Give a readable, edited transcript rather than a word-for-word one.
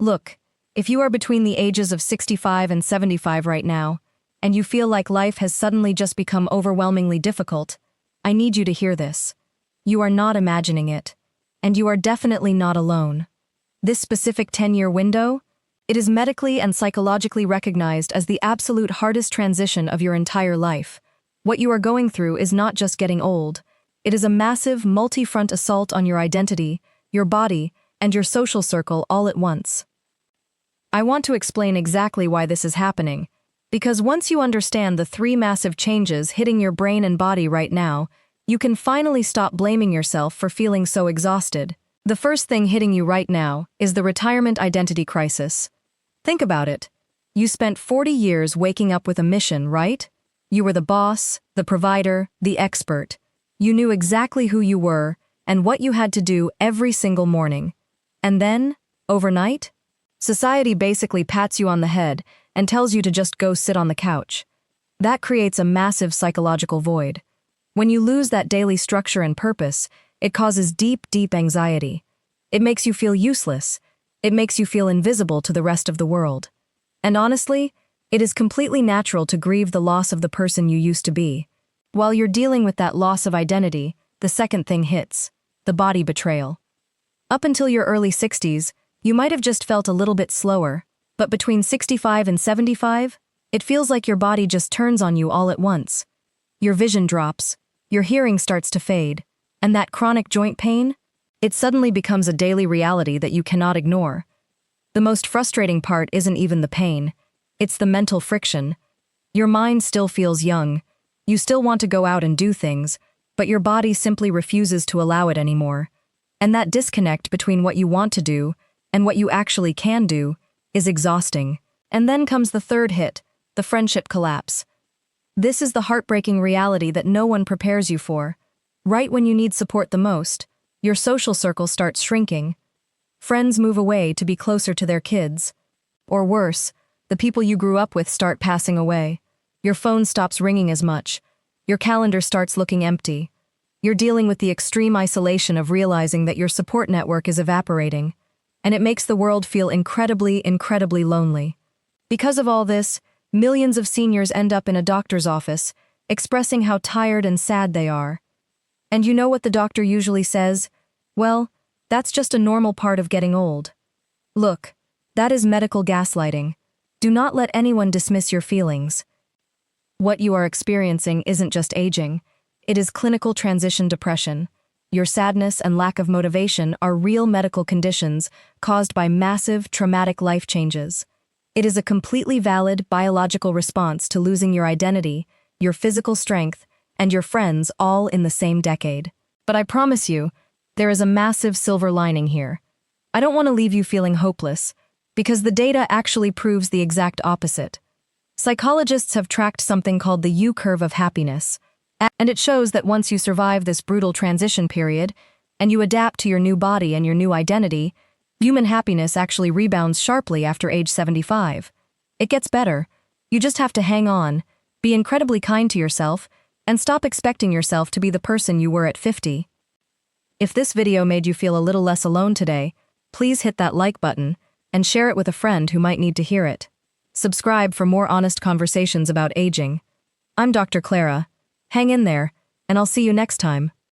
Look, if you are between the ages of 65 and 75 right now, and you feel like life has suddenly just become overwhelmingly difficult, I need you to hear this. You are not imagining it, and you are definitely not alone. This specific 10-year window, it is medically and psychologically recognized as the absolute hardest transition of your entire life. What you are going through is not just getting old. It is a massive, multi-front assault on your identity, your body, and your social circle all at once. I want to explain exactly why this is happening, because once you understand the three massive changes hitting your brain and body right now, you can finally stop blaming yourself for feeling so exhausted. The first thing hitting you right now is the retirement identity crisis. Think about it. You spent 40 years waking up with a mission, right? You were the boss, the provider, the expert. You knew exactly who you were and what you had to do every single morning. And then, overnight, society basically pats you on the head and tells you to just go sit on the couch. That creates a massive psychological void. When you lose that daily structure and purpose, it causes deep, deep anxiety. It makes you feel useless. It makes you feel invisible to the rest of the world. And honestly, it is completely natural to grieve the loss of the person you used to be. While you're dealing with that loss of identity, the second thing hits: the body betrayal. Up until your early 60s, you might have just felt a little bit slower, but between 65 and 75, it feels like your body just turns on you all at once. Your vision drops, your hearing starts to fade, and that chronic joint pain, it suddenly becomes a daily reality that you cannot ignore. The most frustrating part isn't even the pain, it's the mental friction. Your mind still feels young, you still want to go out and do things, but your body simply refuses to allow it anymore. And that disconnect between what you want to do and what you actually can do is exhausting. And then comes the third hit, the friendship collapse. This is the heartbreaking reality that no one prepares you for. Right when you need support the most, your social circle starts shrinking. Friends move away to be closer to their kids. Or worse, the people you grew up with start passing away. Your phone stops ringing as much. Your calendar starts looking empty. You're dealing with the extreme isolation of realizing that your support network is evaporating, and it makes the world feel incredibly, incredibly lonely. Because of all this, millions of seniors end up in a doctor's office, expressing how tired and sad they are. And you know what the doctor usually says? Well, that's just a normal part of getting old. Look, that is medical gaslighting. Do not let anyone dismiss your feelings. What you are experiencing isn't just aging. It is clinical transition depression. Your sadness and lack of motivation are real medical conditions caused by massive, traumatic life changes. It is a completely valid biological response to losing your identity, your physical strength, and your friends all in the same decade. But I promise you, there is a massive silver lining here. I don't want to leave you feeling hopeless, because the data actually proves the exact opposite. Psychologists have tracked something called the U-curve of happiness, and it shows that once you survive this brutal transition period, and you adapt to your new body and your new identity, human happiness actually rebounds sharply after age 75. It gets better. You just have to hang on, be incredibly kind to yourself, and stop expecting yourself to be the person you were at 50. If this video made you feel a little less alone today, please hit that like button and share it with a friend who might need to hear it. Subscribe for more honest conversations about aging. I'm Dr. Clara. Hang in there, and I'll see you next time.